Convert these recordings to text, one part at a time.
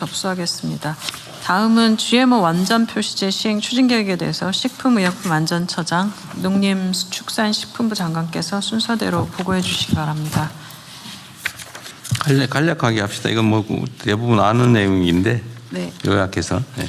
접수하겠습니다. 다음은 GMO 완전 표시제 시행 추진 계획에 대해서 식품의약품안전처장 농림축산식품부 장관께서 순서대로 보고해 주시기 바랍니다. 간략하게 합시다. 이건 뭐 대부분 아는 내용인데 네. 요약해서. 네.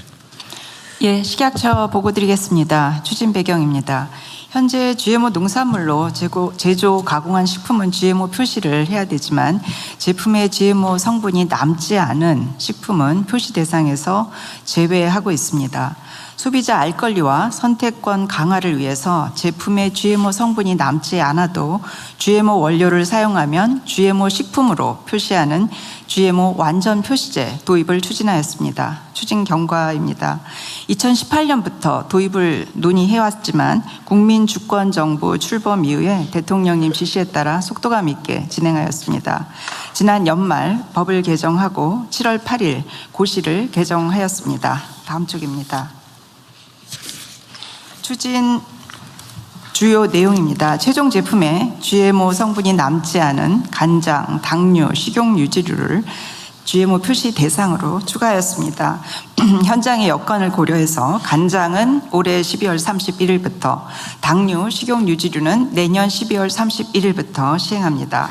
예, 식약처 보고 드리겠습니다. 추진 배경입니다. 현재 GMO 농산물로 제조, 가공한 식품은 GMO 표시를 해야 되지만 제품에 GMO 성분이 남지 않은 식품은 표시 대상에서 제외하고 있습니다. 소비자 알 권리와 선택권 강화를 위해서 제품에 GMO 성분이 남지 않아도 GMO 원료를 사용하면 GMO 식품으로 표시하는 GMO 완전 표시제 도입을 추진하였습니다. 추진 경과입니다. 2018년부터 도입을 논의해왔지만 국민주권정부 출범 이후에 대통령님 지시에 따라 속도감 있게 진행하였습니다. 지난 연말 법을 개정하고 7월 8일 고시를 개정하였습니다. 다음 쪽입니다. 추진 주요 내용입니다. 최종 제품에 GMO 성분이 남지 않은 간장, 당류, 식용유지류를 GMO 표시 대상으로 추가하였습니다. 현장의 여건을 고려해서 간장은 올해 12월 31일부터, 당류, 식용유지류는 내년 12월 31일부터 시행합니다.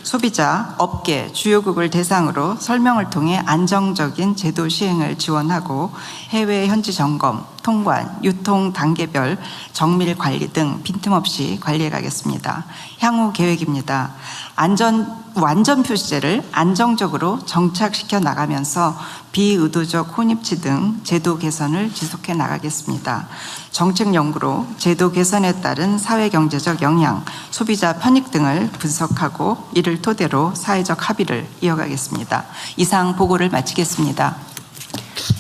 소비자, 업계, 주요국을 대상으로 설명을 통해 안정적인 제도 시행을 지원하고 해외 현지 점검, 통관, 유통 단계별 정밀 관리 등 빈틈없이 관리해 가겠습니다. 향후 계획입니다. 완전 표시제를 안정적으로 정착시켜 나가면서 비의도적 혼입치 등 제도 개선을 지속해 나가겠습니다. 정책 연구로 제도 개선에 따른 사회경제적 영향, 소비자 편익 등을 분석하고 이를 토대로 사회적 합의를 이어가겠습니다. 이상 보고를 마치겠습니다.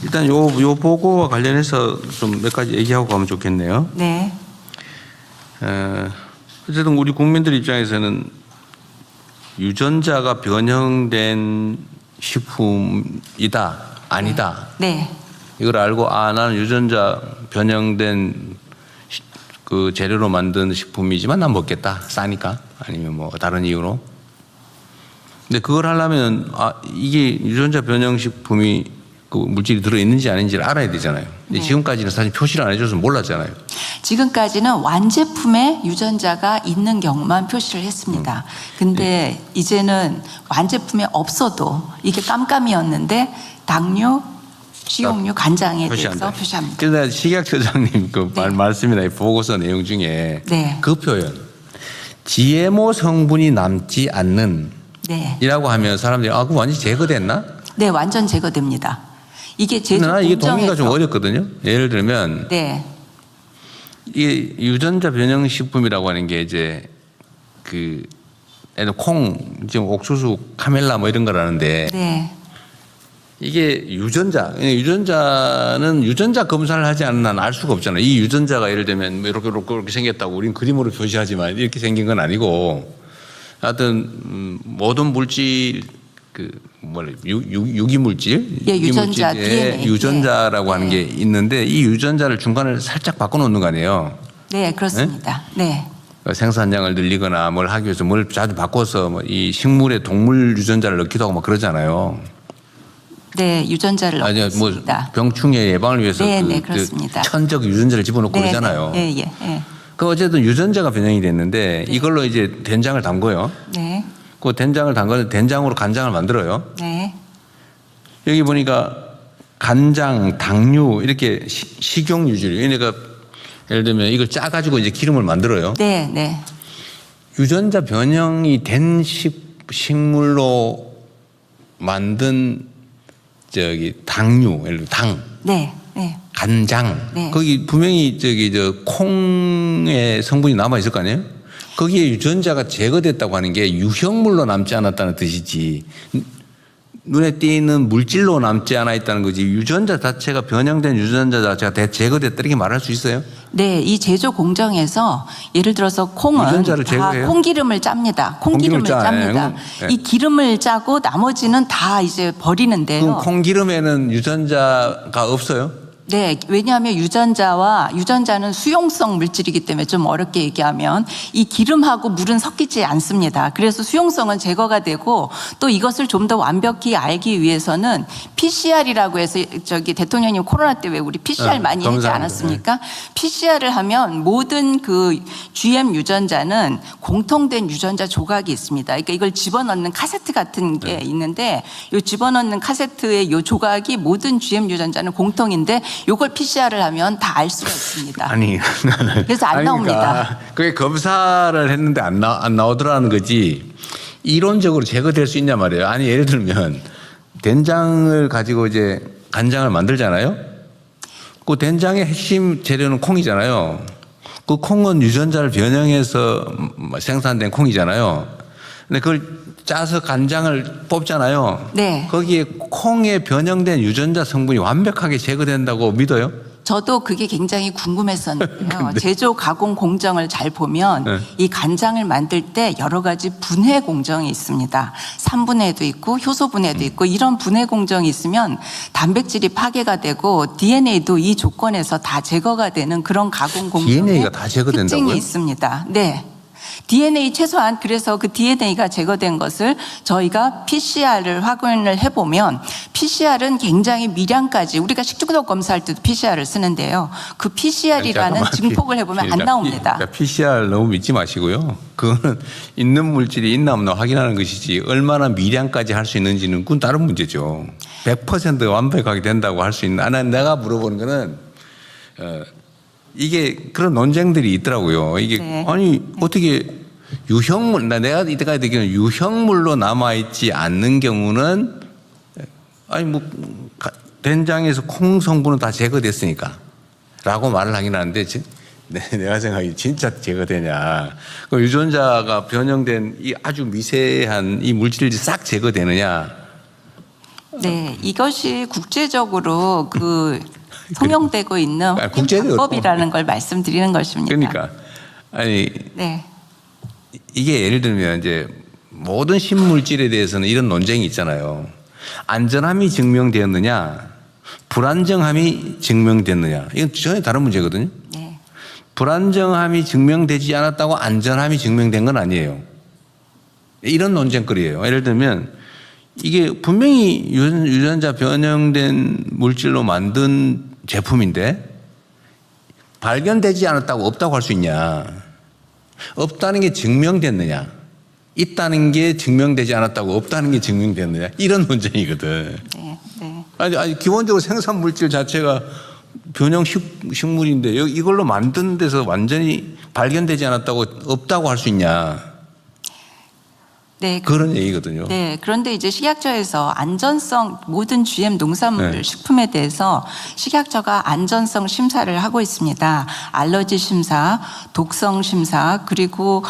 일단 요 보고와 관련해서 좀 몇 가지 얘기하고 가면 좋겠네요. 네. 어쨌든 우리 국민들 입장에서는 유전자가 변형된 식품이다, 아니다. 네. 이걸 알고 나는 유전자 변형된 그 재료로 만든 식품이지만 난 먹겠다. 싸니까. 아니면 뭐 다른 이유로. 근데 그걸 하려면 이게 유전자 변형 식품이 그 물질이 들어있는지 아닌지를 알아야 되잖아요. 근데 네. 지금까지는 사실 표시를 안 해줘서 몰랐잖아요. 지금까지는 완제품에 유전자가 있는 경우만 표시를 했습니다. 근데 이제는 완제품에 없어도 이게 깜깜이었는데 당류, 식용유, 간장에 대해서 표시합니다. 그래서 식약처장님 그 네. 말씀이나 보고서 내용 중에 네. 그 표현 GMO 성분이 남지 않는 네. 이라고 하면 사람들이 그거 완전히 제거됐나? 네, 완전 제거됩니다. 이게 제조 근데 나는 이게 공정에서 동의가 좀 어렵거든요. 예를 들면 네. 이게 유전자 변형 식품이라고 하는 게 이제 그 콩, 지금 옥수수, 카멜라 뭐 이런 거라는데 네. 이게 유전자는 유전자 검사를 하지 않는 한 알 수가 없잖아요. 이 유전자가 예를 들면 이렇게 생겼다고 우리는 그림으로 표시하지만 이렇게 생긴 건 아니고 하여튼 모든 물질 유기물질, 예, 유전자, DNA. 유전자라고 네. 하는 게 있는데 이 유전자를 중간을 살짝 바꿔놓는 거 아니에요. 네, 그렇습니다. 네. 생산량을 늘리거나 뭘 하기 위해서 뭘 자주 바꿔서 뭐 이 식물에 동물 유전자를 넣기도 하고 막 그러잖아요. 네, 유전자를 넣고 뭐 있습니다. 병충해 예방을 위해서 네, 네, 그렇습니다. 천적 유전자를 집어넣고 네, 그러잖아요. 네, 예, 예. 그 어쨌든 유전자가 변형이 됐는데 네. 이걸로 이제 된장을 담궈요. 네. 그 된장을 담궈서 된장으로 간장을 만들어요. 네. 여기 보니까 간장, 당류 이렇게 식용유지류. 그러니까 예를 들면 이걸 짜가지고 이제 기름을 만들어요. 네, 네. 유전자 변형이 된 식물로 만든 당류, 예를 들면 당, 네. 네. 간장. 네. 거기 분명히 콩의 성분이 남아 있을 거 아니에요? 거기에 유전자가 제거됐다고 하는 게 유형물로 남지 않았다는 뜻이지 눈에 띄는 물질로 남지 않아 있다는 거지 유전자 자체가 변형된 유전자 자체가 제거됐다 이렇게 말할 수 있어요? 네, 이 제조 공정에서 예를 들어서 콩은 유전자를 다 제거해요? 콩기름을 짭니다. 콩기름을 짭니다. 네. 이 기름을 짜고 나머지는 다 이제 버리는데요. 그럼 콩기름에는 유전자가 없어요? 네, 왜냐하면 유전자는 수용성 물질이기 때문에 좀 어렵게 얘기하면 이 기름하고 물은 섞이지 않습니다. 그래서 수용성은 제거가 되고 또 이것을 좀 더 완벽히 알기 위해서는 PCR이라고 해서 저기 대통령님 코로나 때 왜 우리 PCR 많이 하지 검사하는 않았습니까? PCR을 하면 모든 그 GM 유전자는 공통된 유전자 조각이 있습니다. 그러니까 이걸 집어넣는 카세트 같은 게 있는데 이 집어넣는 카세트의 이 조각이 모든 GM 유전자는 공통인데 이걸 PCR을 하면 다 알 수가 있습니다. 아니, 그래서 안 나옵니다. 그러니까 그게 검사를 했는데 안 나오더라는 거지. 이론적으로 제거될 수 있냐 말이에요. 아니, 예를 들면 된장을 가지고 이제 간장을 만들잖아요. 그 된장의 핵심 재료는 콩이잖아요. 그 콩은 유전자를 변형해서 생산된 콩이잖아요. 근데 그걸 짜서 간장을 뽑잖아요. 네. 거기에 콩에 변형된 유전자 성분이 완벽하게 제거된다고 믿어요? 저도 그게 굉장히 궁금했었는데요. 제조 가공 공정을 잘 보면 네. 이 간장을 만들 때 여러 가지 분해 공정이 있습니다. 산분해도 있고 효소 분해도 있고 이런 분해 공정이 있으면 단백질이 파괴가 되고 DNA도 이 조건에서 다 제거가 되는 그런 가공 공정의 DNA가 다 제거된다고요? 특징이 있습니다. 네. DNA 최소한 그래서 그 DNA가 제거된 것을 저희가 PCR을 확인을 해보면 PCR은 굉장히 미량까지 우리가 식중독 검사할 때도 PCR을 쓰는데요. 그 PCR이라는 증폭을 해보면 안 나옵니다. 그러니까 PCR 너무 믿지 마시고요. 그거는 있는 물질이 있나 없나 확인하는 것이지 얼마나 미량까지 할 수 있는지는 그건 다른 문제죠. 100% 완벽하게 된다고 할 수 있는. 내가 물어보는 거는 이게 그런 논쟁들이 있더라고요. 이게 네. 아니 어떻게 유형물 내가 이때까지 듣기로는 유형물로 남아있지 않는 경우는 아니 뭐 된장에서 콩 성분은 다 제거됐으니까 라고 말을 하긴 하는데 내가 생각하기 진짜 제거되냐. 그 유전자가 변형된 이 아주 미세한 이 물질이 싹 제거되느냐. 네, 이것이 국제적으로 그 통용되고 있는 국제적으로 방법이라는 걸 말씀드리는 것입니다. 그러니까 아니 네. 이게 예를 들면 이제 모든 신물질에 대해서는 이런 논쟁이 있잖아요. 안전함이 증명되었느냐, 불안정함이 증명됐느냐. 이건 전혀 다른 문제거든요. 네. 불안정함이 증명되지 않았다고 안전함이 증명된 건 아니에요. 이런 논쟁거리예요. 예를 들면 이게 분명히 유전자 변형된 물질로 만든 제품인데 발견되지 않았다고 없다고 할 수 있냐. 없다는 게 증명됐느냐. 있다는 게 증명되지 않았다고 없다는 게 증명됐느냐. 이런 논쟁이거든. 네. 네. 아니 기본적으로 생산 물질 자체가 변형 식물인데 이걸로 만든 데서 완전히 발견되지 않았다고 없다고 할 수 있냐. 네. 그런 얘기거든요. 네. 그런데 이제 식약처에서 안전성 모든 GM 농산물 네. 식품에 대해서 식약처가 안전성 심사를 하고 있습니다. 알러지 심사, 독성 심사, 그리고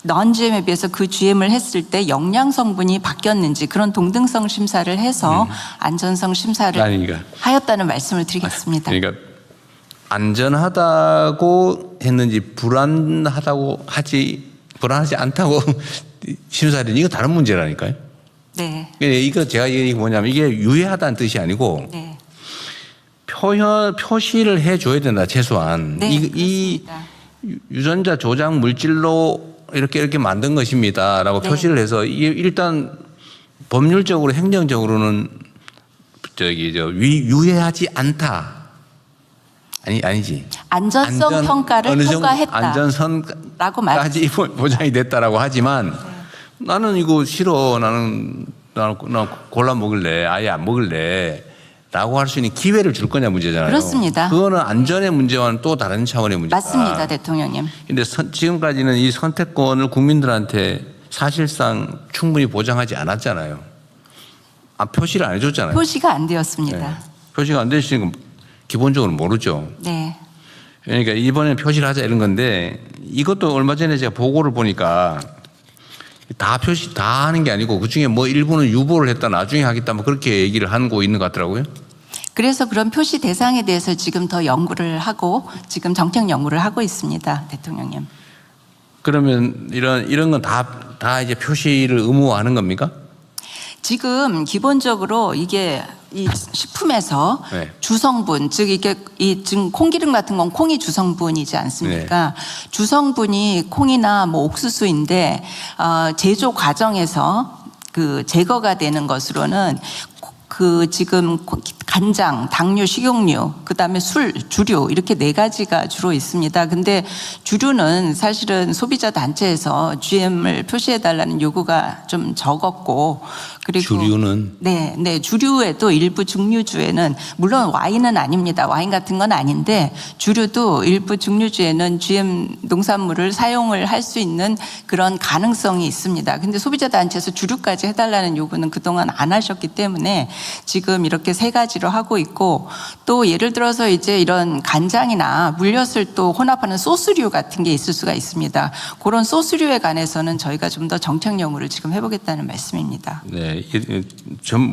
넌 GM에 비해서 그 GM을 했을 때 영양 성분이 바뀌었는지 그런 동등성 심사를 해서 안전성 심사를 그러니까. 하였다는 말씀을 드리겠습니다. 그러니까 안전하다고 했는지 불안하지 않다고 심사를 이거 다른 문제라니까요. 네. 이거 제가 얘기 뭐냐면 이게 유해하다는 뜻이 아니고 네. 표시를 해줘야 된다 최소한. 네, 이 그렇습니다. 유전자 조작 물질로 이렇게 만든 것입니다라고 네. 표시를 해서 이게 일단 법률적으로 행정적으로는 유해하지 않다. 아니지. 안전성 평가를 어느 정도 통과했다. 안전선까지 말했습니다. 보장이 됐다라고 하지만 나는 이거 싫어. 나는 골라 먹을래. 아예 안 먹을래. 라고 할 수 있는 기회를 줄 거냐 문제잖아요. 그렇습니다. 그거는 안전의 문제와는 또 다른 차원의 문제다. 맞습니다, 대통령님. 근데 지금까지는 이 선택권을 국민들한테 사실상 충분히 보장하지 않았잖아요. 표시를 안 해줬잖아요. 표시가 안 되었습니다. 네. 표시가 안 되시는 건 기본적으로 모르죠. 네. 그러니까 이번에 표시를 하자 이런 건데 이것도 얼마 전에 제가 보고를 보니까 다 표시 다 하는 게 아니고 그중에 뭐 일부는 유보를 했다 나중에 하겠다 뭐 그렇게 얘기를 하고 있는 것 같더라고요. 그래서 그런 표시 대상에 대해서 지금 더 연구를 하고 지금 정책 연구를 하고 있습니다, 대통령님. 그러면 이런 건 다 이제 표시를 의무화하는 겁니까? 지금 기본적으로 이게 이 식품에서 네. 주성분, 즉 이게 이 지금 콩기름 같은 건 콩이 주성분이지 않습니까? 주성분이 콩이나 뭐 옥수수인데 제조 과정에서 그 제거가 되는 것으로는 그 지금 간장, 당류, 식용유, 그다음에 술, 주류 이렇게 4가지가 주로 있습니다. 근데 주류는 사실은 소비자 단체에서 GM을 표시해 달라는 요구가 좀 적었고 그리고 주류는 네, 주류에도 일부 증류주에는 물론 와인은 아닙니다. 와인 같은 건 아닌데 주류도 일부 증류주에는 GM 농산물을 사용을 할 수 있는 그런 가능성이 있습니다. 근데 소비자 단체에서 주류까지 해달라는 요구는 그동안 안 하셨기 때문에 지금 이렇게 3가지로 하고 있고 또 예를 들어서 이제 이런 간장이나 물엿을 또 혼합하는 소스류 같은 게 있을 수가 있습니다. 그런 소스류에 관해서는 저희가 좀 더 정책 연구를 지금 해보겠다는 말씀입니다. 네,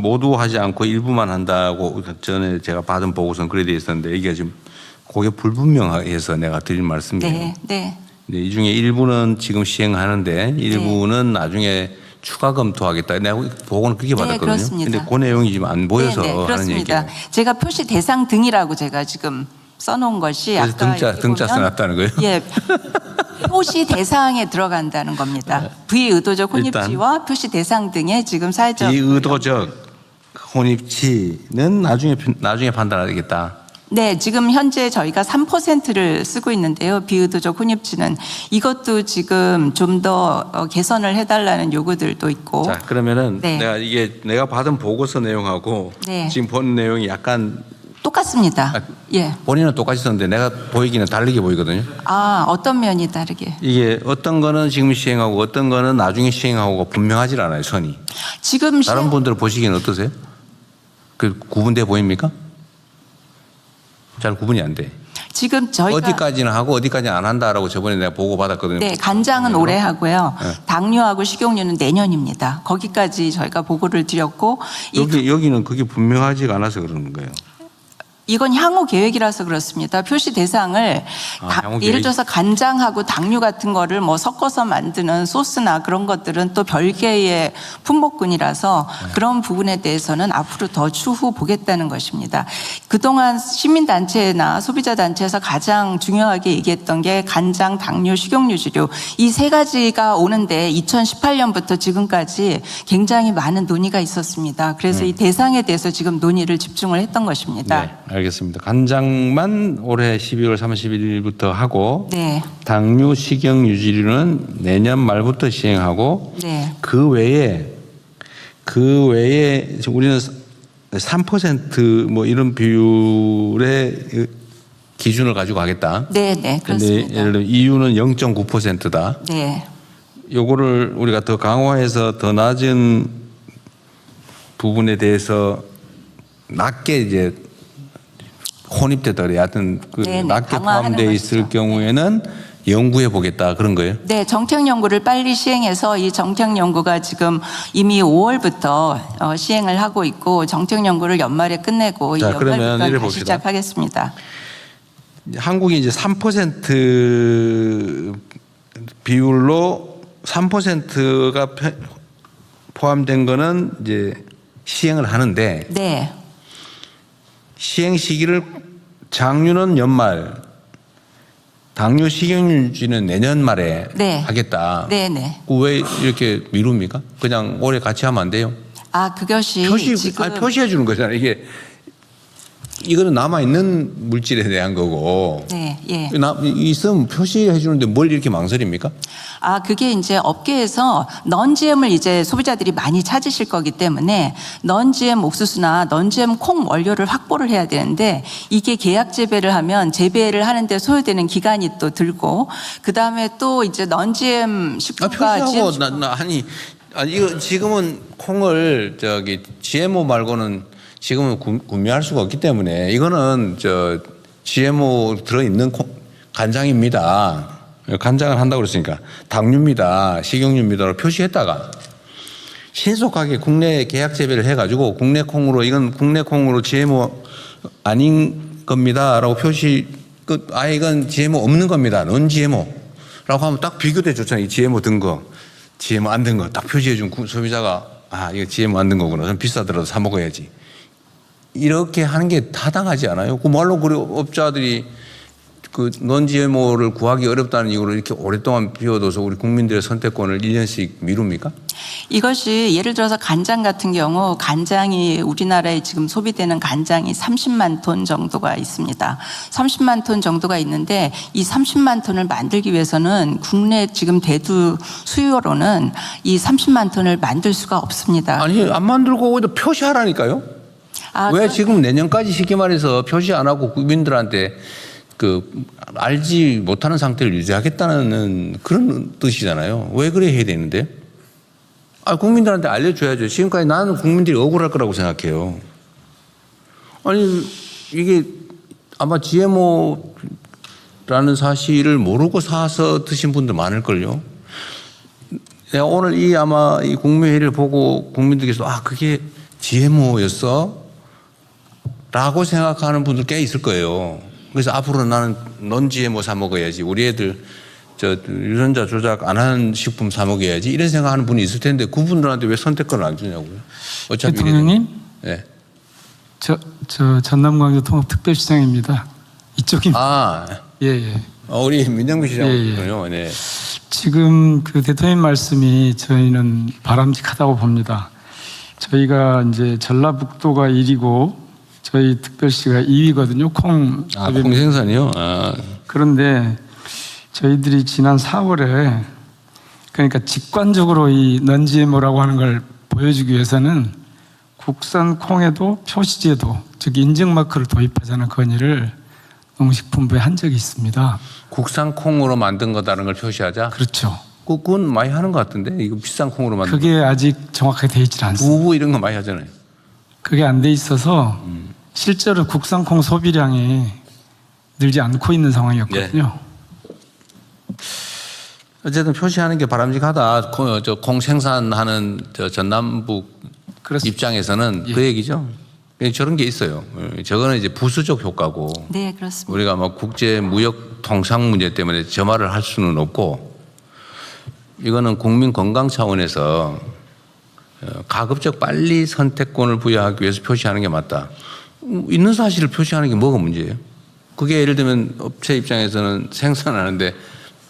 모두 하지 않고 일부만 한다고 전에 제가 받은 보고서는 그래 돼 있었는데 이게 지금 그게 불분명해서 내가 드린 말씀이에요. 네, 네. 네, 이 중에 일부는 지금 시행하는데 일부는 나중에 추가 검토하겠다. 내가 보고는 그렇게 받았거든요. 그렇습니다. 근데 그 내용이 지금 안 보여서 네, 하는 그렇습니다. 얘기예요. 제가 표시 대상 등이라고 제가 지금 써놓은 것이 그래서 아까 등자 써놨다는 거예요? 예. 표시 대상에 들어간다는 겁니다. 비의도적 혼입지와 표시 대상 등의 지금 사회적 비의도적 혼입치는 나중에 판단하겠다. 네, 지금 현재 저희가 3%를 쓰고 있는데요. 비의도적 혼입치는 이것도 지금 좀 더 개선을 해달라는 요구들도 있고. 자, 그러면은 네. 내가 받은 보고서 내용하고 네. 지금 본 내용이 약간 똑같습니다. 예. 본인은 똑같이 썼는데 내가 보이기는 다르게 보이거든요. 어떤 면이 다르게? 이게 어떤 거는 지금 시행하고 어떤 거는 나중에 시행하고 분명하지 않아요, 선이. 지금 다른 분들 보시기에는 어떠세요? 그 구분돼 보입니까? 잘 구분이 안 돼. 지금 저희가 어디까지는 하고 어디까지는 안 한다라고 저번에 내가 보고 받았거든요. 네, 간장은 올해 하고요. 네. 당류하고 식용유는 내년입니다. 거기까지 저희가 보고를 드렸고 여기는 그게 분명하지가 않아서 그러는 거예요. 이건 향후 계획이라서 그렇습니다. 표시 대상을 향후 예를 계획. 들어서 간장하고 당류 같은 거를 뭐 섞어서 만드는 소스나 그런 것들은 또 별개의 품목군이라서 그런 부분에 대해서는 앞으로 더 추후 보겠다는 것입니다. 그동안 시민단체나 소비자단체에서 가장 중요하게 얘기했던 게 간장, 당류, 식용유 주류 이 3가지가 오는데 2018년부터 지금까지 굉장히 많은 논의가 있었습니다. 그래서 이 대상에 대해서 지금 논의를 집중을 했던 것입니다. 네, 알겠습니다. 간장만 올해 12월 31일부터 하고 네. 당류, 식용, 유지류는 내년 말부터 시행하고 네. 그 외에 우리는 3% 이런 비율의 기준을 가지고 하겠다. 네, 네, 그런데 그렇습니다. 예를 들어 EU는 0.9%다. 네. 요거를 우리가 더 강화해서 더 낮은 부분에 대해서 낮게 이제 혼입되더라도 하여튼 네네, 낮게 강화하는 포함되어 있을 것이죠. 경우에는 연구해 보겠다 그런 거예요. 네, 정책 연구를 빨리 시행해서 이 정책 연구가 지금 이미 5월부터 시행을 하고 있고 정책 연구를 연말에 끝내고 이 자, 그러면 연말부터 이래 다시 봅시다. 시작하겠습니다. 한국이 이제 3% 비율로 3%가 포함된 거는 이제 시행을 하는데 네, 시행 시기를 장류는 연말, 당류 식용유지는 내년 말에 네. 하겠다. 네, 네. 왜 이렇게 미룹니까? 그냥 올해 같이 하면 안 돼요? 그것이 지금 표시해 주는 거잖아요. 이거는 남아 있는 물질에 대한 거고. 네, 예. 있으면 표시해 주는데 뭘 이렇게 망설입니까? 그게 이제 업계에서 넌GM을 이제 소비자들이 많이 찾으실 거기 때문에 넌GM 옥수수나 넌GM 콩 원료를 확보를 해야 되는데 이게 계약 재배를 하면 재배를 하는데 소요되는 기간이 또 들고 그 다음에 또 이제 넌GM 식품과 표시하고 GM 이거 지금은 콩을 GMO 말고는 지금은 구매할 수가 없기 때문에 이거는 GMO 들어있는 간장입니다. 간장을 한다고 그랬으니까 당류입니다. 식용유입니다로 표시했다가 신속하게 국내 계약 재배를 해가지고 국내 콩으로 이건 국내 콩으로 GMO 아닌 겁니다라고 아예 이건 GMO 없는 겁니다. 넌 GMO라고 하면 딱 비교돼 줬잖아요. 이 GMO 든 거, GMO 안 든 거 딱 표시해 준 소비자가 이거 GM 만든 거구나. 좀 비싸더라도 사 먹어야지. 이렇게 하는 게 타당하지 않아요? 그 말로 그래 업자들이 그 non-GMO를 구하기 어렵다는 이유로 이렇게 오랫동안 비워둬서 우리 국민들의 선택권을 1년씩 미룹니까? 이것이 예를 들어서 간장 같은 경우 간장이 우리나라에 지금 소비되는 간장이 30만 톤 정도가 있습니다. 30만 톤 정도가 있는데 이 30만 톤을 만들기 위해서는 국내 지금 대두 수요로는 이 30만 톤을 만들 수가 없습니다. 아니 안 만들고 오히려 표시하라니까요. 왜 지금 내년까지 쉽게 말해서 표시 안 하고 국민들한테 그 알지 못하는 상태를 유지하겠다는 그런 뜻이잖아요. 왜 그래 해야 되는데? 국민들한테 알려줘야죠. 지금까지 나는 국민들이 억울할 거라고 생각해요. 아니 이게 아마 GMO라는 사실을 모르고 사서 드신 분들 많을걸요. 내가 오늘 아마 이 국무회의를 보고 국민들께서 그게 GMO였어? 라고 생각하는 분들 꽤 있을 거예요. 그래서 앞으로 나는 non-GMO 사 먹어야지. 우리 애들 유전자 조작 안 하는 식품 사 먹어야지. 이런 생각하는 분이 있을 텐데 그분들한테 왜 선택권을 안 주냐고요. 어차피 대통령님, 네. 저 전남광주 통합특별시장입니다. 이쪽입니다. 예. 우리 민정비 시장이군요. 네. 지금 그 대통령 말씀이 저희는 바람직하다고 봅니다. 저희가 이제 전라북도가 1위고 저희 특별시가 2위거든요. 콩 생산이요? 그런데 저희들이 지난 4월에 그러니까 직관적으로 이 non-GMO라고 하는 걸 보여주기 위해서는 국산 콩에도 표시제도 즉 인증 마크를 도입하자는 건의를 농식품부에 한 적이 있습니다. 국산 콩으로 만든 거다라는 걸 표시하자? 그렇죠. 그건 많이 하는 것 같은데 이거 비싼 콩으로 만든 그게 아직 정확하게 돼 있지 않습니다. 두부 이런 거 많이 하잖아요. 그게 안 돼 있어서 실제로 국산 콩 소비량이 늘지 않고 있는 상황이었거든요. 어쨌든 표시하는 게 바람직하다. 콩 생산하는 전남북 그렇습니다. 입장에서는 그 얘기죠. 저런 게 있어요. 저거는 이제 부수적 효과고. 네, 그렇습니다. 우리가 국제 무역 통상 문제 때문에 저 말을 할 수는 없고 이거는 국민 건강 차원에서 가급적 빨리 선택권을 부여하기 위해서 표시하는 게 맞다. 있는 사실을 표시하는 게 뭐가 문제예요? 그게 예를 들면 업체 입장에서는 생산하는데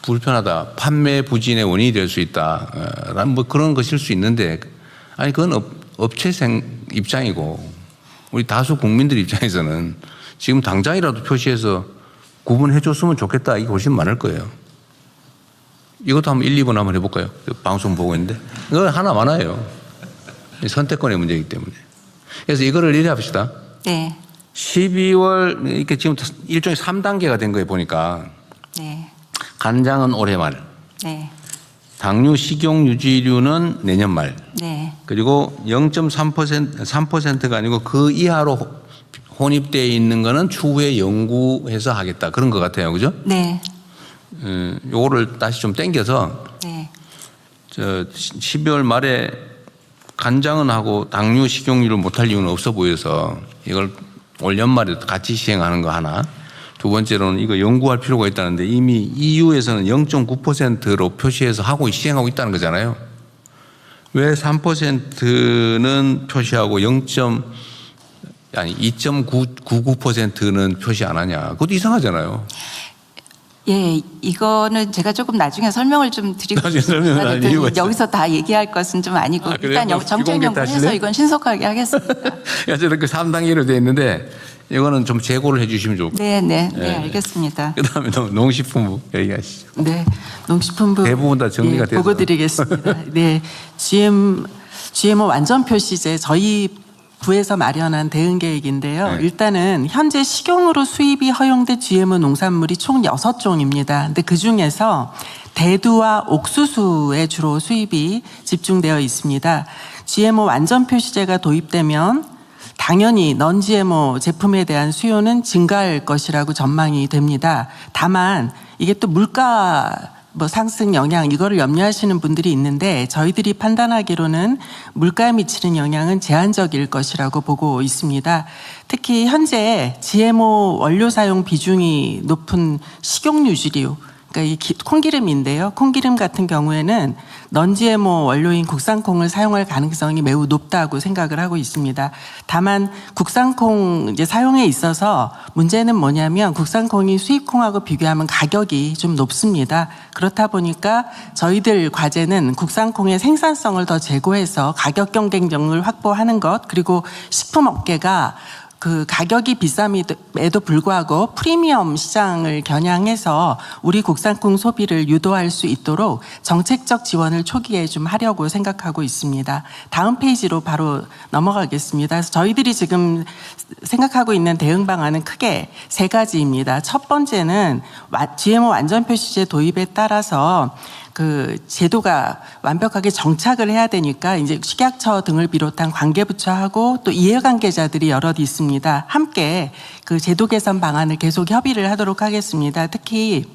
불편하다. 판매 부진의 원인이 될 수 있다. 라는 그런 것일 수 있는데 그건 업체 입장이고 우리 다수 국민들 입장에서는 지금 당장이라도 표시해서 구분해 줬으면 좋겠다. 이게 훨씬 많을 거예요. 이것도 한번 1, 2분 한번 해볼까요? 방송 보고 있는데. 이거 하나 많아요. 선택권의 문제이기 때문에. 그래서 이거를 이래 합시다. 네. 12월, 이렇게 지금 일종의 3단계가 된 거에 보니까 네. 간장은 올해 말, 네. 당류, 식용 유지류는 내년 말, 네. 그리고 3%가 아니고 그 이하로 혼입되어 있는 거는 추후에 연구해서 하겠다. 그런 것 같아요. 그죠? 네. 요거를 다시 좀 땡겨서 네. 12월 말에 간장은 하고 당류, 식용유를 못할 이유는 없어 보여서 이걸 올 연말에 같이 시행하는 거 하나. 두 번째로는 이거 연구할 필요가 있다는데 이미 EU에서는 0.9%로 표시해서 시행하고 있다는 거잖아요. 왜 3%는 표시하고 2.99%는 표시 안 하냐. 그것도 이상하잖아요. 예, 이거는 제가 조금 나중에 설명을 좀 드리고 나중에 설명을 이유가 있어요. 여기서 다 얘기할 것은 좀 아니고 일단 정책 비공개 연구해서 하실래요? 이건 신속하게 하겠습니다. 어쨌든 그 3단계로 되어 있는데 이거는 좀 재고를 해 주시면 좋고. 네, 알겠습니다. 그다음에 농식품부 얘기하시죠. 네, 농식품부 대부분 다 정리가 돼서. 보고드리겠습니다. 네, GMO 완전 표시제 저희 부에서 마련한 대응 계획인데요. 네. 일단은 현재 식용으로 수입이 허용된 GMO 농산물이 총 6종입니다. 근데 그 중에서 대두와 옥수수에 주로 수입이 집중되어 있습니다. GMO 완전 표시제가 도입되면 당연히 non-GMO 제품에 대한 수요는 증가할 것이라고 전망이 됩니다. 다만 이게 또 물가 상승 영향 이거를 염려하시는 분들이 있는데 저희들이 판단하기로는 물가에 미치는 영향은 제한적일 것이라고 보고 있습니다. 특히 현재 GMO 원료 사용 비중이 높은 식용 유지류 그러니까 이 콩기름인데요. 콩기름 같은 경우에는 non-GMO 원료인 국산콩을 사용할 가능성이 매우 높다고 생각을 하고 있습니다. 다만 국산콩 이제 사용에 있어서 문제는 뭐냐면 국산콩이 수입콩하고 비교하면 가격이 좀 높습니다. 그렇다 보니까 저희들 과제는 국산콩의 생산성을 더 제고해서 가격 경쟁력을 확보하는 것, 그리고 식품업계가 그 가격이 비쌈에도 불구하고 프리미엄 시장을 겨냥해서 우리 국산콩 소비를 유도할 수 있도록 정책적 지원을 초기에 좀 하려고 생각하고 있습니다. 다음 페이지로 바로 넘어가겠습니다. 그래서 저희들이 지금 생각하고 있는 대응 방안은 크게 세 가지입니다. 첫 번째는 GMO 완전 표시제 도입에 따라서 그 제도가 완벽하게 정착을 해야 되니까 이제 식약처 등을 비롯한 관계부처하고 또 이해관계자들이 여럿 있습니다. 함께 그 제도 개선 방안을 계속 협의를 하도록 하겠습니다. 특히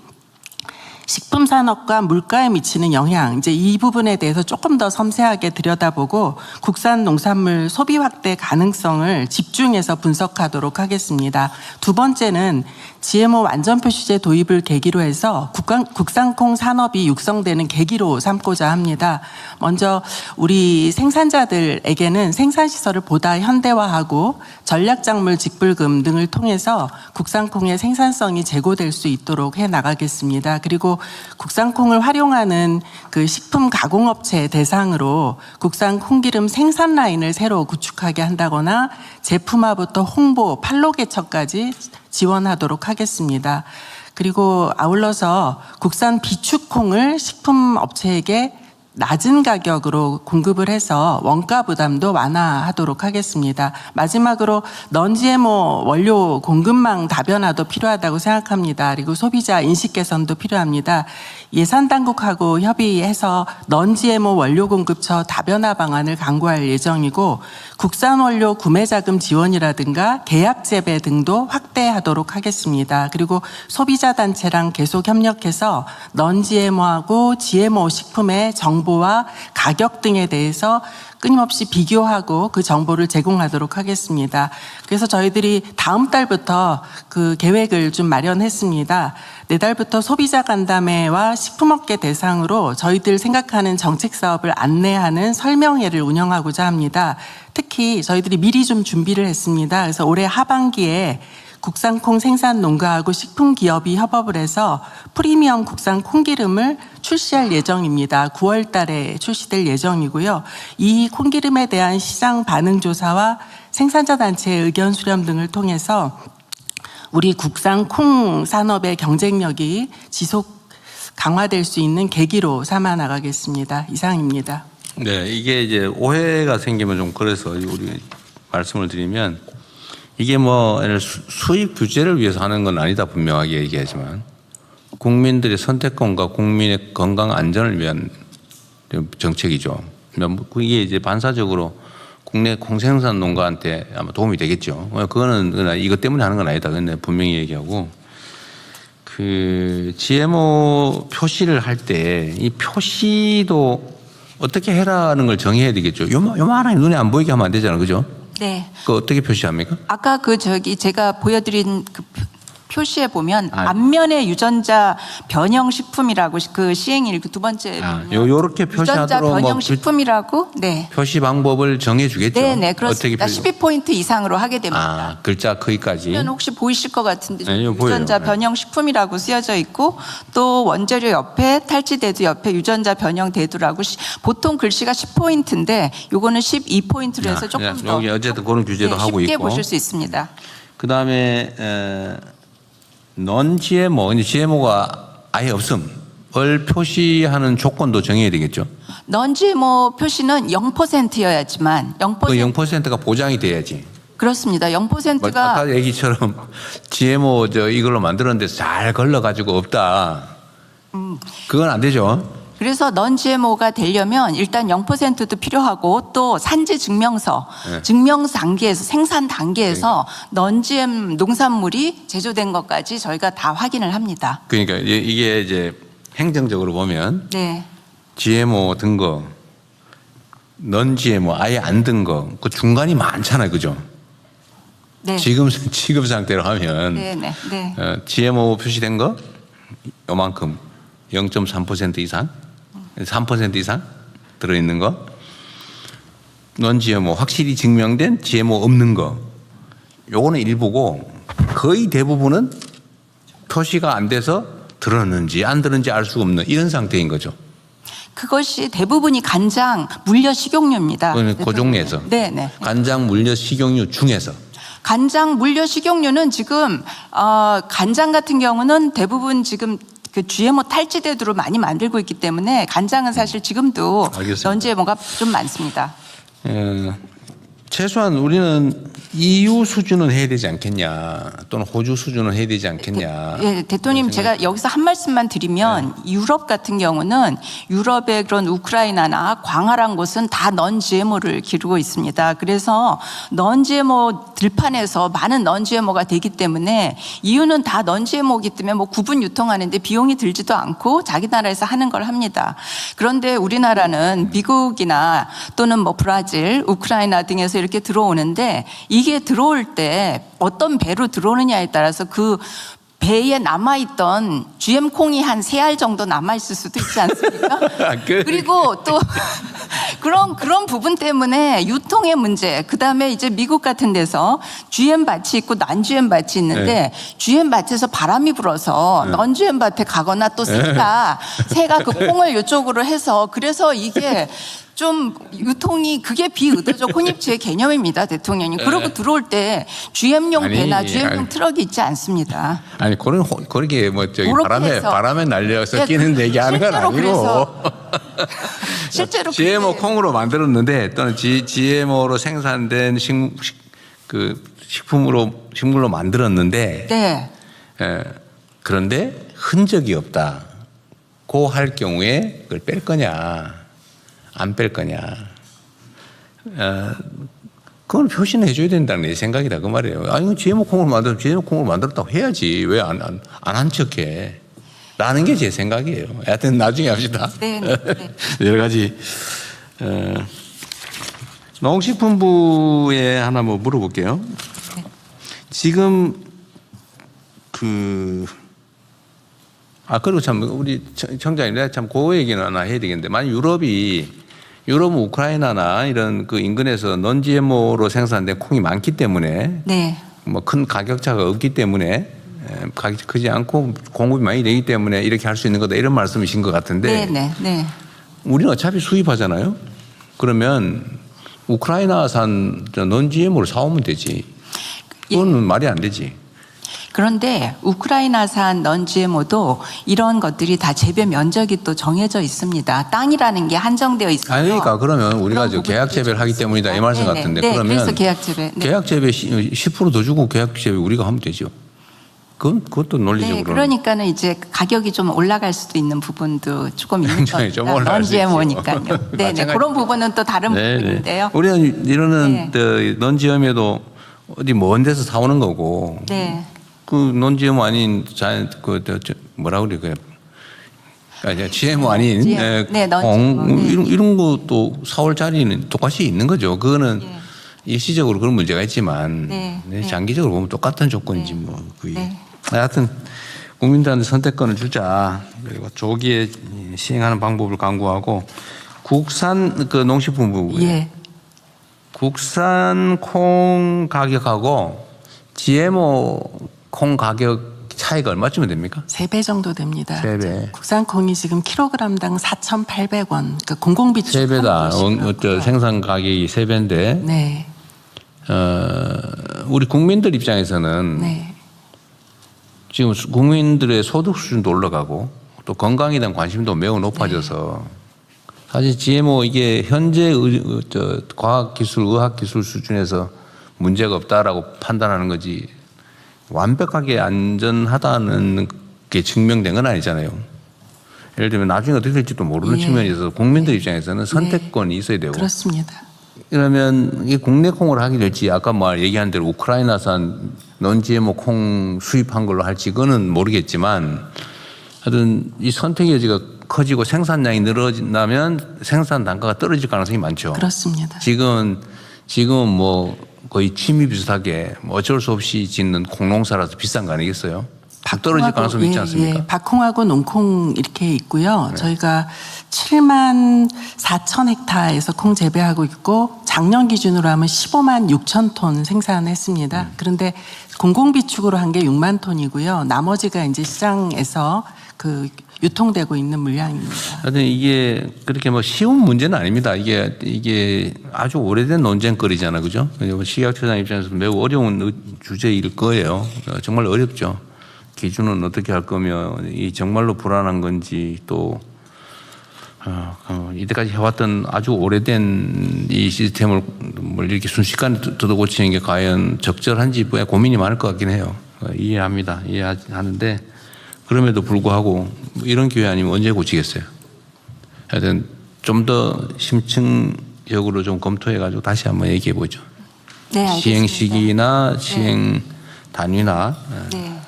식품 산업과 물가에 미치는 영향, 이제 이 부분에 대해서 조금 더 섬세하게 들여다보고 국산 농산물 소비 확대 가능성을 집중해서 분석하도록 하겠습니다. 두 번째는 GMO 완전 표시제 도입을 계기로 해서 국산콩 산업이 육성되는 계기로 삼고자 합니다. 먼저 우리 생산자들에게는 생산시설을 보다 현대화하고 전략작물 직불금 등을 통해서 국산콩의 생산성이 제고될 수 있도록 해 나가겠습니다. 그리고 국산콩을 활용하는 그 식품 가공업체 대상으로 국산 콩기름 생산 라인을 새로 구축하게 한다거나 제품화부터 홍보, 판로 개척까지 지원하도록 하겠습니다. 그리고 아울러서 국산 비축콩을 식품업체에게 낮은 가격으로 공급을 해서 원가 부담도 완화하도록 하겠습니다. 마지막으로 non-GMO 원료 공급망 다변화도 필요하다고 생각합니다. 그리고 소비자 인식 개선도 필요합니다. 예산 당국하고 협의해서 non-GMO 원료 공급처 다변화 방안을 강구할 예정이고 국산 원료 구매 자금 지원이라든가 계약 재배 등도 확대하도록 하겠습니다. 그리고 소비자 단체랑 계속 협력해서 non-GMO하고 GMO 식품의 정보와 가격 등에 대해서 끊임없이 비교하고 그 정보를 제공하도록 하겠습니다. 그래서 저희들이 다음 달부터 그 계획을 좀 마련했습니다. 내달부터 소비자 간담회와 식품업계 대상으로 저희들 생각하는 정책 사업을 안내하는 설명회를 운영하고자 합니다. 특히 저희들이 미리 좀 준비를 했습니다. 그래서 올해 하반기에 국산콩 생산 농가하고 식품기업이 협업을 해서 프리미엄 국산 콩기름을 출시할 예정입니다. 9월 달에 출시될 예정이고요. 이 콩기름에 대한 시장 반응 조사와 생산자 단체의 의견 수렴 등을 통해서 우리 국산 콩 산업의 경쟁력이 지속 강화될 수 있는 계기로 삼아 나가겠습니다. 이상입니다. 네, 이게 이제 오해가 생기면 좀 그래서 우리 말씀을 드리면 이게 뭐 수입 규제를 위해서 하는 건 아니다 분명하게 얘기하지만 국민들의 선택권과 국민의 건강 안전을 위한 정책이죠. 이게 이제 반사적으로 국내 콩생산 농가한테 아마 도움이 되겠죠. 그거는 이것 때문에 하는 건 아니다. 근데 분명히 얘기하고 그 GMO 표시를 할 때 이 표시도 어떻게 해라는 걸 정해야 되겠죠. 요만하게 눈에 안 보이게 하면 안 되잖아요, 그죠? 네. 그 어떻게 표시합니까? 아까 제가 보여드린 그 표시에 보면 앞면에 유전자 변형 식품이라고 그 시행일 두 번째 요렇게 유전자 표시하도록 변형 식품이라고 네. 표시 방법을 정해 주겠죠. 네, 그렇습니다. 어떻게 12포인트 이상으로 하게 됩니다. 글자 크기까지. 혹시 보이실 것 같은데 네, 이거 유전자 보여요. 변형 식품이라고 쓰여져 있고 또 원재료 옆에 탈취대두 옆에 유전자 변형 대두라고 보통 글씨가 10포인트인데 요거는 12포인트로 해서 조금 더 여기 어쨌든 그런 규제도 하고 쉽게 있고. 보실 수 있습니다. 그다음에 non-GMO, GMO가 아예 없음을 표시하는 조건도 정해야 되겠죠. non-GMO 표시는 0%여야지만 0%. 그 0%가 보장이 돼야지. 그렇습니다. 0%가 아까 얘기처럼 GMO 이걸로 만들었는데 잘 걸러가지고 없다. 그건 안 되죠. 그래서 non-GMO가 되려면 일단 0%도 필요하고 또 산지 증명서, 네. 증명 단계에서 생산 단계에서 non-GM 농산물이 제조된 것까지 저희가 다 확인을 합니다. 그러니까 이게 이제 행정적으로 보면 네. GMO 든 거, non-GMO 아예 안 든 거, 그 중간이 많잖아요, 그죠? 네. 지금 상태로 하면 네. GMO 표시된 거 요만큼 0.3% 이상, 3% 이상 들어있는 거, 넌 GMO 확실히 증명된 GMO 없는 거, 요거는 일부고 거의 대부분은 표시가 안 돼서 들었는지 안 들었는지 알 수가 없는 이런 상태인 거죠. 그것이 대부분이 간장, 물엿, 식용유입니다. 그 종류에서. 네네. 간장, 물엿, 식용유 중에서. 간장, 물엿, 식용유는 지금 간장 같은 경우는 대부분 지금 그 GMO 탈취제도로 많이 만들고 있기 때문에 간장은 사실 지금도 알겠습니다. 넌 GMO가 좀 많습니다. 최소한 우리는 EU 수준은 해야 되지 않겠냐, 또는 호주 수준은 해야 되지 않겠냐. 예, 대통령 제가 여기서 한 말씀만 드리면 유럽 같은 경우는 유럽의 그런 우크라이나나 광활한 곳은 다 넌 GMO를 기르고 있습니다. 그래서 넌 GMO 들판에서 많은 넌 GMO가 되기 때문에 EU는 다 넌 GMO이기 때문에 뭐 구분 유통하는데 비용이 들지도 않고 자기 나라에서 하는 걸 합니다. 그런데 우리나라는 미국이나 또는 뭐 브라질, 우크라이나 등에서 이렇게 들어오는데 이게 들어올 때 어떤 배로 들어오느냐에 따라서 그 배에 남아있던 GM 콩이 한 3알 정도 남아있을 수도 있지 않습니까? 그리고 또 그런 부분 때문에 유통의 문제, 그 다음에 이제 미국 같은 데서 GM 밭이 있고 난 GM 밭이 있는데 GM 밭에서 바람이 불어서 넌 GM 밭에 가거나 또 새가 그 콩을 이쪽으로 해서 그래서 이게 좀 유통이 그게 비의도적 혼입지의 개념입니다, 대통령님. 그러고 들어올 때 GM용 배나 GM용 트럭이 있지 않습니다. 아니 그렇게 뭐 저기 그렇게 바람에 날려서 예, 끼는 얘기하는 건 실제로 아니고. 그래서 실제로 GMO 그렇게 콩으로 만들었는데 또는 GMO로 생산된 식물로 만들었는데. 네. 그런데 흔적이 없다고 할 경우에 그걸 뺄 거냐 안 뺄 거냐, 그건 표시는 해줘야 된다는 내 생각이다 그 말이에요. 아니 GMO 콩을 만들었다고 해야지 왜 안 한 척해? 라는 게 제 생각이에요. 하여튼 나중에 합시다. 네, 네. 여러 가지. 농식품부에 하나 뭐 물어볼게요. 네. 지금 그리고 참 우리 청장님 내가 참 그 얘기는 하나 해야 되겠는데, 만약 유럽은 우크라이나나 이런 그 인근에서 넌 GMO로 생산된 콩이 많기 때문에 네. 뭐 큰 가격 차가 없기 때문에 가격이 크지 않고 공급이 많이 되기 때문에 이렇게 할 수 있는 거다 이런 말씀이신 것 같은데. 네. 우리는 어차피 수입하잖아요. 그러면 우크라이나산 넌 GMO를 사오면 되지. 그거는 말이 안 되지. 그런데 우크라이나산 넌 GMO도 이런 것들이 다 재배 면적이 또 정해져 있습니다. 땅이라는 게 한정되어 있어요. 아니 그러니까 그러면 우리가 그런 계약 재배를 하기 때문이다 이 말씀 네네. 같은데. 네, 그러면 그래서 계약 재배. 네. 계약 재배 10%더 주고 계약 재배 우리가 하면 되죠. 그것도 논리적으로. 네, 그러니까는 이제 가격이 좀 올라갈 수도 있는 부분도 조금 있는 굉장히 좀 거니까 올라갈 넌 수 있죠. GMO니까요. 네, 마찬가지. 그런 부분은 또 다른 네네. 부분인데요. 우리는 이러는 네. 넌 GMO도 어디 먼 데서 사오는 거고. 네. 그 넌 GMO 아닌 뭐라 그래 GMO 아닌 네, 넌 콩 GMO. 네. 이런 것도 사올 자리는 똑같이 있는 거죠. 그거는 네. 일시적으로 그런 문제가 있지만 네. 장기적으로 보면 똑같은 조건이지 네. 뭐 거의. 네. 하여튼 국민들한테 선택권을 주자. 그리고 조기에 시행하는 방법을 강구하고 국산 농식품부 예. 국산 콩 가격하고 GMO 콩 가격 차이가 얼마쯤 됩니까? 3배 정도 됩니다. 3배. 국산 콩이 지금 킬로그램당 4,800원. 그러니까 공공비축 3배다. 생산 가격이 3배인데. 네. 우리 국민들 입장에서는 네. 지금 국민들의 소득 수준도 올라가고 또 건강에 대한 관심도 매우 높아져서 사실 GMO 이게 현재 과학기술, 의학기술 수준에서 문제가 없다라고 판단하는 거지 완벽하게 안전하다는 게 증명된 건 아니잖아요. 예를 들면 나중에 어떻게 될지도 모르는 예. 측면이 있어서 국민들 입장에서는 선택권이 있어야 되고. 그렇습니다. 그러면 이게 국내 콩으로 하게 될지 아까 얘기한 대로 우크라이나산 넌 GMO 콩 수입한 걸로 할지 그거는 모르겠지만 하여튼 이 선택의 여지가 커지고 생산량이 늘어나면 생산 단가가 떨어질 가능성이 많죠. 그렇습니다. 지금 뭐 거의 취미 비슷하게 뭐 어쩔 수 없이 짓는 콩농사라서 비싼 거 아니겠어요? 탁 떨어질 가능성이 있지 않습니까? 예, 박홍하고 농콩 이렇게 있고요. 저희가 7만 4천 헥타에서 콩 재배하고 있고 작년 기준으로 하면 15만 6천 톤 생산했습니다. 그런데 공공비축으로 한 게 6만 톤이고요. 나머지가 이제 시장에서 그 유통되고 있는 물량입니다. 하여튼 이게 그렇게 뭐 쉬운 문제는 아닙니다. 이게 아주 오래된 논쟁거리잖아요. 그죠? 식약처장 입장에서 매우 어려운 주제일 거예요. 정말 어렵죠. 기준은 어떻게 할 거며, 이 정말로 불안한 건지, 또, 이때까지 해왔던 아주 오래된 이 시스템을 이렇게 순식간에 뜯어고치는 게 과연 적절한지 고민이 많을 것 같긴 해요. 이해합니다. 이해하는데, 그럼에도 불구하고 이런 기회 아니면 언제 고치겠어요. 하여튼 좀 더 심층적으로 좀 검토해가지고 다시 한번 얘기해 보죠. 네, 알겠습니다. 시행 시기나 시행 단위나 네.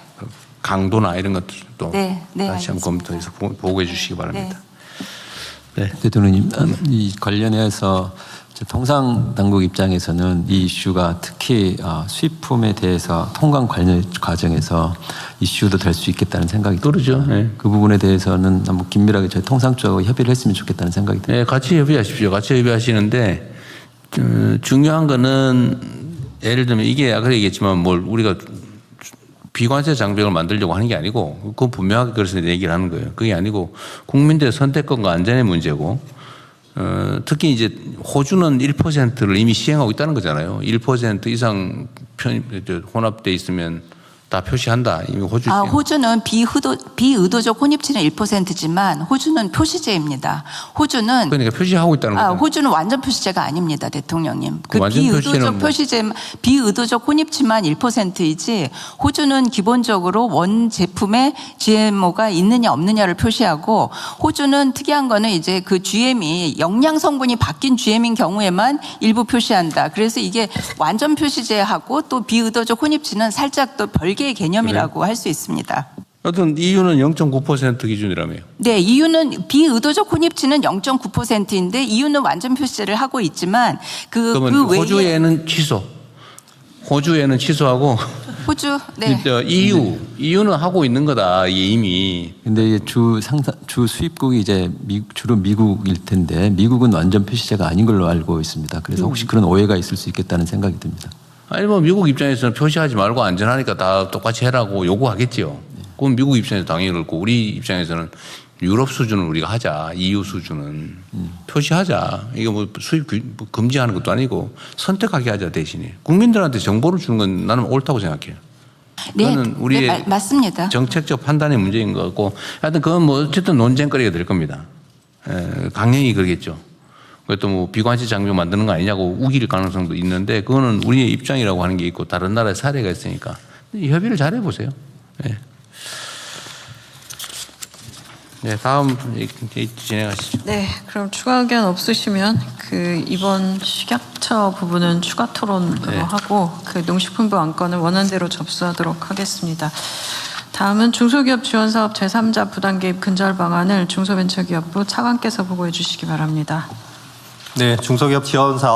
강도나 이런 것들도 네, 네, 다시 한번 검토해서 보고해 주시기 바랍니다. 네. 대통령님, 이 관련해서 통상당국 입장에서는 이 이슈가 특히 수입품에 대해서 통관 관련 과정에서 이슈도 될 수 있겠다는 생각이 그러죠. 듭니다. 네. 그 부분에 대해서는 한번 긴밀하게 저희 통상 쪽하고 협의를 했으면 좋겠다는 생각이 듭니다. 네, 같이 협의하십시오. 같이 협의하시는데 중요한 거는 예를 들면 이게 아까 얘기했지만 뭘 우리가 비관세 장벽을 만들려고 하는 게 아니고 그건 분명하게 그래서 얘기를 하는 거예요. 그게 아니고 국민들의 선택권과 안전의 문제고 특히 이제 호주는 1%를 이미 시행하고 있다는 거잖아요. 1% 이상 혼합돼 있으면 다 표시한다. 이미 호주. 호주는 비의도적 혼입치는 1%지만 호주는 표시제입니다. 호주는 그러니까 표시하고 있다는 거죠. 호주는 완전 표시제가 아닙니다, 대통령님. 그 완전 비의도적 표시제, 비의도적 혼입치만 1%이지 호주는 기본적으로 원 제품에 GMO가 있느냐 없느냐를 표시하고 호주는 특이한 거는 이제 그 GM이 영양 성분이 바뀐 GM인 경우에만 일부 표시한다. 그래서 이게 완전 표시제하고 또 비의도적 혼입치는 살짝 또 별개의 개념이라고 할 수 있습니다. 하여튼 EU는 0.9% 기준이라며요. 네, EU는 비의도적 혼입치는 0.9%인데 EU는 완전 표시제를 하고 있지만 그러면 그 외에 호주에는 취소. 호주에는 취소하고 호주 네. EU는 하고 있는 거다. 이게 이미. 근데 주 수입국이 이제 주로 미국일 텐데 미국은 완전 표시제가 아닌 걸로 알고 있습니다. 그래서 혹시 그런 오해가 있을 수 있겠다는 생각이 듭니다. 아니 뭐 미국 입장에서는 표시하지 말고 안전하니까 다 똑같이 해라고 요구하겠지요. 그건 미국 입장에서 당연히 그렇고 우리 입장에서는 유럽 수준을 우리가 하자. EU 수준은 표시하자. 이거 뭐 수입 금지하는 것도 아니고 선택하게 하자 대신에. 국민들한테 정보를 주는 건 나는 옳다고 생각해요. 그거는 우리의 맞습니다. 정책적 판단의 문제인 것 같고 하여튼 그건 뭐 어쨌든 논쟁거리가 될 겁니다. 강행이 그러겠죠. 또 뭐 비관세 장벽 만드는 거 아니냐고 우길 가능성도 있는데 그거는 우리의 입장이라고 하는 게 있고 다른 나라의 사례가 있으니까 협의를 잘 해보세요. 네. 네, 다음 진행하시죠. 네, 그럼 추가 의견 없으시면 그 이번 식약처 부분은 추가 토론으로 네. 하고 그 농식품부 안건을 원안대로 접수하도록 하겠습니다. 다음은 중소기업 지원사업 제3자 부당개입 근절 방안을 중소벤처기업부 차관께서 보고해 주시기 바랍니다. 네, 중소기업 지원 사업